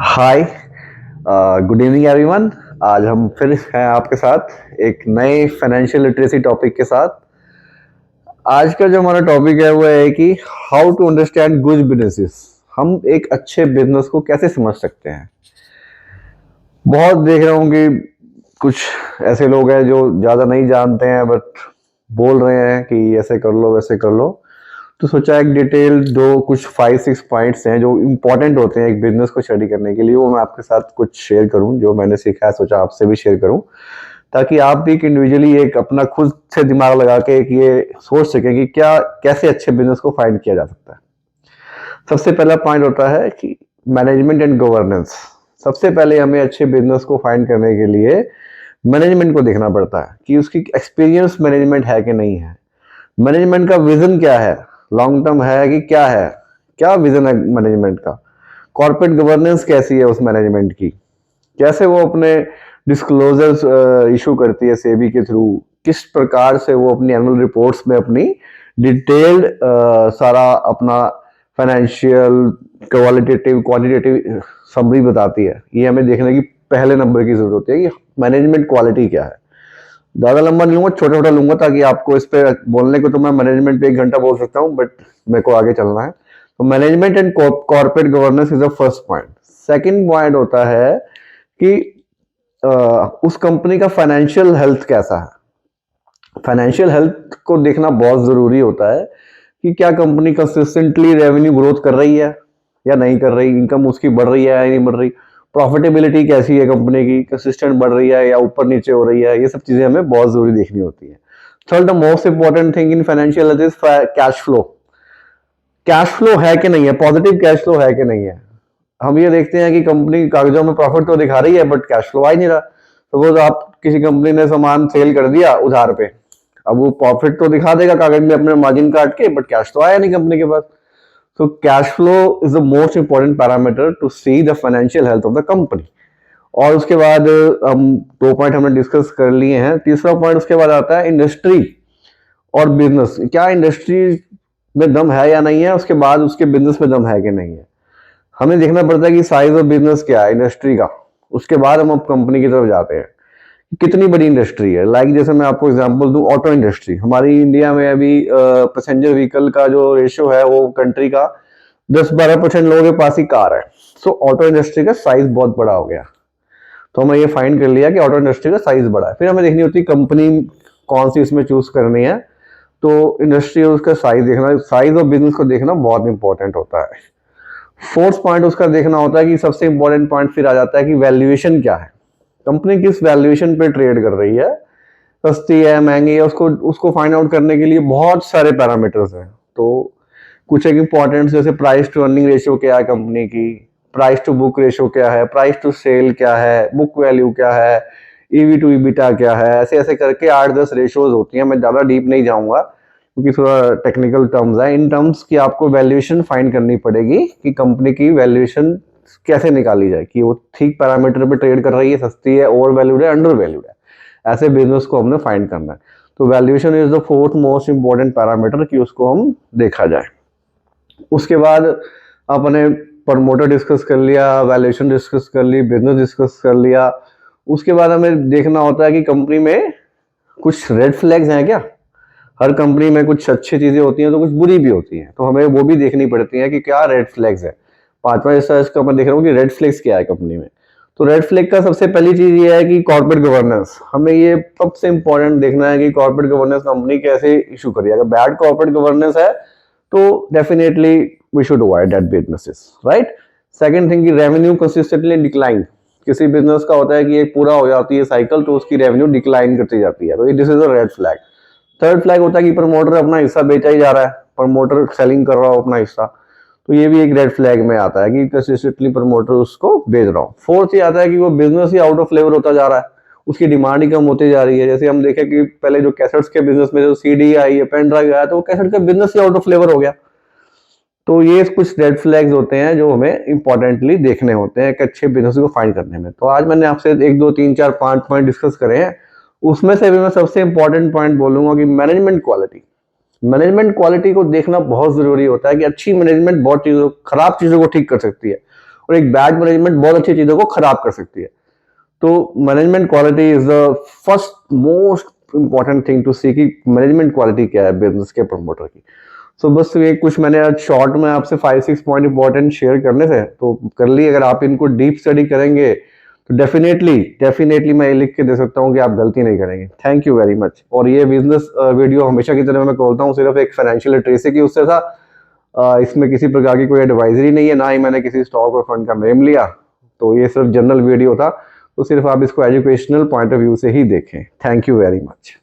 हाय, good evening everyone. आज हम फिर हैं आपके साथ एक नए फाइनेंशियल लिटरेसी टॉपिक के साथ। आज का जो हमारा टॉपिक है वो है कि how to understand good businesses. हम एक अच्छे बिजनेस को कैसे समझ सकते हैं। बहुत देख रहा हूँ कि कुछ ऐसे लोग हैं जो ज़्यादा नहीं जानते हैं बट बोल रहे हैं कि ऐसे कर लो वैसे कर लो। तो सोचा एक डिटेल दो कुछ 5-6 पॉइंट्स हैं जो इम्पोर्टेंट होते हैं एक बिजनेस को स्टडी करने के लिए, वो मैं आपके साथ कुछ शेयर करूं जो मैंने सीखा है, सोचा आपसे भी शेयर करूं ताकि आप भी एक इंडिविजुअली एक अपना खुद से दिमाग लगा के एक ये सोच सकें कि क्या कैसे अच्छे बिजनेस को फाइंड किया जा सकता है। सबसे पहला पॉइंट होता है कि मैनेजमेंट एंड गवर्नेंस। सबसे पहले हमें अच्छे बिजनेस को फाइंड करने के लिए मैनेजमेंट को देखना पड़ता है कि उसकी एक्सपीरियंस मैनेजमेंट है कि नहीं है। मैनेजमेंट का विजन क्या है, लॉन्ग टर्म है कि क्या है, क्या विजन है मैनेजमेंट का। कॉर्पोरेट गवर्नेंस कैसी है उस मैनेजमेंट की, कैसे वो अपने डिस्क्लोजर्स इशू करती है सेबी के थ्रू, किस प्रकार से वो अपनी एनुअल रिपोर्ट्स में अपनी डिटेल्ड सारा अपना फाइनेंशियल क्वालिटेटिव क्वांटिटेटिव समरी बताती है। ये हमें देखने की पहले नंबर की जरूरत होती है कि मैनेजमेंट क्वालिटी क्या है। ज्यादा लंबा नहीं लूंगा, छोटा छोटा लूंगा ताकि आपको इस पे बोलने को तो मैं मैनेजमेंट पे 1 घंटा बोल सकता हूँ बट मेरे को आगे चलना है। तो management and corporate governance is the first point. Second point होता है कि उस कंपनी का फाइनेंशियल हेल्थ कैसा है। फाइनेंशियल हेल्थ को देखना बहुत जरूरी होता है कि क्या कंपनी कंसिस्टेंटली रेवेन्यू ग्रोथ कर रही है या नहीं कर रही, इनकम उसकी बढ़ रही है या नहीं बढ़ रही, प्रॉफिटेबिलिटी कैसी है कंपनी की, कंसिस्टेंट बढ़ रही है या ऊपर नीचे हो रही है। ये सब चीजें हमें बहुत जरूरी देखनी होती है। Third, the most important thing in financial health is cash flow. Cash flow है कि नहीं है, पॉजिटिव कैश फ्लो है कि नहीं है। हम ये देखते हैं कि कंपनी कागजों में प्रॉफिट तो दिखा रही है बट कैश फ्लो आ ही नहीं रहा। सपोज आप किसी कंपनी ने सामान सेल कर दिया उधार पे, अब वो प्रॉफिट तो दिखा देगा कागज में अपने मार्जिन काट के बट कैश तो आया नहीं कंपनी के पास। So cash flow is the most important parameter to see the financial health of the company. और उसके बाद हम 2 पॉइंट हमने डिस्कस कर लिए हैं। तीसरा पॉइंट उसके बाद आता है इंडस्ट्री और बिजनेस। क्या इंडस्ट्री में दम है या नहीं है, उसके बाद उसके बिजनेस में दम है कि नहीं है। हमें देखना पड़ता है कि साइज ऑफ बिजनेस क्या है इंडस्ट्री का, उसके बाद हम अब कंपनी की तरफ जाते हैं कितनी बड़ी इंडस्ट्री है। लाइक जैसे मैं आपको एग्जांपल दूं, ऑटो इंडस्ट्री हमारी इंडिया में अभी पैसेंजर व्हीकल का जो रेशियो है वो कंट्री का 10-12% लोगों के पास ही कार है। सो ऑटो इंडस्ट्री का साइज बहुत बड़ा हो गया। तो हमें ये फाइंड कर लिया कि ऑटो इंडस्ट्री का साइज बड़ा है। फिर हमें देखनी होती है कंपनी कौन सी इसमें चूज करनी है। तो इंडस्ट्री और उसका साइज देखना, साइज ऑफ बिजनेस को देखना बहुत इंपॉर्टेंट होता है। फोर्थ पॉइंट उसका देखना होता है कि सबसे इंपॉर्टेंट पॉइंट फिर आ जाता है कि वैल्यूएशन क्या है, कंपनी किस वैल्यूएशन पे ट्रेड कर रही है, सस्ती है महंगी है। उसको उसको फाइंड आउट करने के लिए बहुत सारे पैरामीटर्स हैं। तो कुछ एक इंपॉर्टेंट जैसे प्राइस टू अर्निंग रेशियो क्या है कंपनी की, प्राइस टू बुक रेशियो क्या है, प्राइस टू सेल क्या है, बुक वैल्यू क्या है, ईवी टू ईबिटा क्या है, ऐसे ऐसे करके 8-10 रेशियोज होती हैं। मैं ज्यादा डीप नहीं जाऊंगा क्योंकि थोड़ा टेक्निकल टर्म्स है। इन टर्म्स की आपको वैल्यूएशन फाइंड करनी पड़ेगी कि कंपनी की वैल्यूएशन कैसे निकाली जाए कि वो ठीक पैरामीटर पे ट्रेड कर रही है, सस्ती है, ओवर वैल्यूड है, अंडर वैल्यूड है। ऐसे बिजनेस को हमने फाइंड करना है। तो valuation is the fourth most important parameter कि उसको हम देखा जाए। उसके बाद अपने प्रमोटर डिस्कस कर लिया, वैल्यूएशन डिस्कस कर ली, बिजनेस डिस्कस कर लिया। उसके बाद हमें देखना होता है कि कंपनी में कुछ रेड फ्लैग्स हैं क्या। हर कंपनी में कुछ अच्छी चीजें होती हैं तो कुछ बुरी भी होती हैं, तो हमें वो भी देखनी पड़ती है कि क्या रेड फ्लैग्स है। पांचवा हिस्सा इसका मैं देख रहा हूँ कि रेड फ्लैग्स क्या है कंपनी में। तो रेड फ्लैग का सबसे पहली चीज ये है कि कॉर्पोरेट गवर्नेंस। हमें ये सबसे इंपॉर्टेंट देखना है कि कॉर्पोरेट गवर्नेंस कंपनी कैसे इशू करी है। अगर बैड कॉर्पोरेट गवर्नेंस है तो definitely we should avoid that businesses, right. Second thing की रेवेन्यू कंसिस्टेंटली डिक्लाइन। किसी बिजनेस का होता है कि एक पूरा हो जाती है साइकिल तो उसकी रेवेन्यू डिक्लाइन करती जाती है, तो this is a red flag. Third flag होता है कि प्रमोटर अपना हिस्सा बेचा ही जा रहा है, प्रमोटर सेलिंग कर रहा हो अपना हिस्सा, तो ये भी एक रेड फ्लैग में आता है कि कंसिस्टेंटली प्रमोटर उसको बेच रहा हो। फोर्थ ये आता है कि वो business he out of flavour होता जा रहा है, उसकी डिमांड ही कम होती जा रही है। जैसे हम देखें कि पहले जो कैसेट्स के बिजनेस में जो सीडी आई है, पेन ड्राइव आया, तो वो कैसेट का business he out of flavour हो गया। तो ये कुछ रेड फ्लैग्स होते हैं जो हमें इंपॉर्टेंटली देखने होते हैं एक अच्छे बिजनेस को फाइंड करने में। तो आज मैंने आपसे 1 2 3 4 5 पॉइंट डिस्कस करे हैं, उसमें से भी मैं सबसे इंपॉर्टेंट पॉइंट बोलूंगा कि मैनेजमेंट क्वालिटी। मैनेजमेंट क्वालिटी को देखना बहुत जरूरी होता है कि अच्छी मैनेजमेंट बहुत चीजों खराब चीजों को ठीक कर सकती है और एक बैड मैनेजमेंट बहुत अच्छी चीजों को खराब कर सकती है। तो management quality is the first most important thing to see कि मैनेजमेंट क्वालिटी क्या है बिजनेस के प्रमोटर की। सो बस ये कुछ मैंने आज शॉर्ट में आपसे 5-6 पॉइंट इंपॉर्टेंट शेयर करने थे तो कर ली। अगर आप इनको डीप स्टडी करेंगे तो डेफिनेटली मैं ये लिख के दे सकता हूँ कि आप गलती नहीं करेंगे। Thank you very much. और ये बिजनेस वीडियो हमेशा की तरह मैं बोलता हूँ सिर्फ एक फाइनेंशियल लिटरेसी की उससे था। इसमें किसी प्रकार की कोई एडवाइजरी नहीं है, ना ही मैंने किसी स्टॉक और फंड का नेम लिया। तो ये सिर्फ जनरल वीडियो था, तो सिर्फ आप इसको एजुकेशनल पॉइंट ऑफ व्यू से ही देखें। Thank you very much.